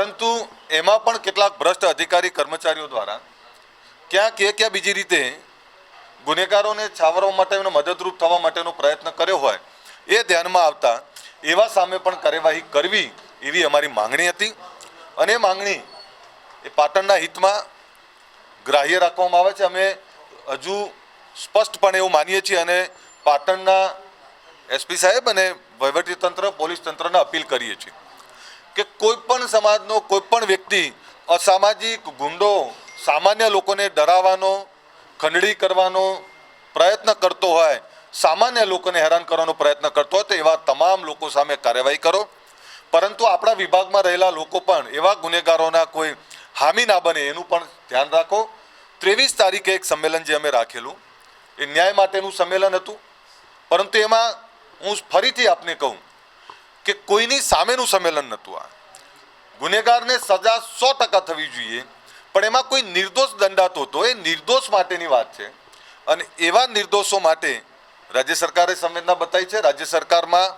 પરંતુ એમાં પણ કેટલાક ભ્રષ્ટ અધિકારી કર્મચારીઓ દ્વારા ક્યાં બીજી રીતે ગુનેગારોને છાવરવા માટે અને મદદરૂપ થવા માટેનો પ્રયત્ન કર્યો હોય એ ધ્યાનમાં આવતા એવા સામે પણ કાર્યવાહી કરવી એવી અમારી માંગણી હતી અને એ માંગણી એ પાટણના હિતમાં ગ્રાહ્ય રાખવામાં આવે છે। અમે હજુ સ્પષ્ટપણે એવું માનીએ છીએ અને પાટણના એસપી સાહેબ અને વહીવટીતંત્ર પોલીસ તંત્રને અપીલ કરીએ છીએ કે કોઈ પણ સમાજનો કોઈ પણ વ્યક્તિ અસામાજિક ગુંડો સામાન્ય લોકોને ડરાવવાનો ખંડણી કરવાનો પ્રયત્ન કરતો હોય, સામાન્ય લોકોને હેરાન કરવાનો પ્રયત્ન કરતો હોય તો એવા તમામ લોકો સામે કાર્યવાહી કરો। પરંતુ આપણા વિભાગમાં રહેલા લોકો પણ એવા ગુનેગારોના કોઈ હામી ના બને એનું પણ ધ્યાન રાખો। 23 તારીખે એક સંમેલન જે અમે રાખેલું એ ન્યાય માટેનું સંમેલન હતું, પરંતુ એમાં હું ફરીથી આપને કહું કે કોઈની સામેનું સંમેલન નહોતું। આ ગુનેગારને સજા 100% થવી જોઈએ, પણ એમાં કોઈ નિર્દોષ દંડાતો હતો, એ નિર્દોષ માટેની વાત છે અને એવા નિર્દોષો માટે રાજ્ય સરકારે સંવેદના બતાવી છે। રાજ્ય સરકારમાં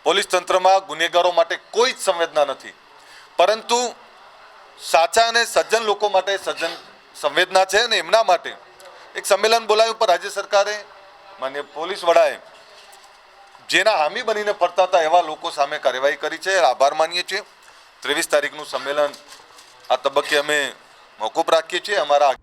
પોલીસ તંત્રમાં ગુનેગારો માટે કોઈ જ સંવેદના નથી, પરંતુ સાચા અને સજ્જન લોકો માટે સંવેદના છે અને એમના માટે એક સંમેલન બોલાવ્યું પર રાજ્ય સરકારે માન્ય પોલીસ વડાએ જેના હામી બનીને ફરતા હતા એવા લોકો સામે કાર્યવાહી કરી છે। આભાર માનીએ છીએ। 23 તારીખનું સંમેલન આ તબક્કે અમે મોકૂફ રાખીએ છીએ। અમારા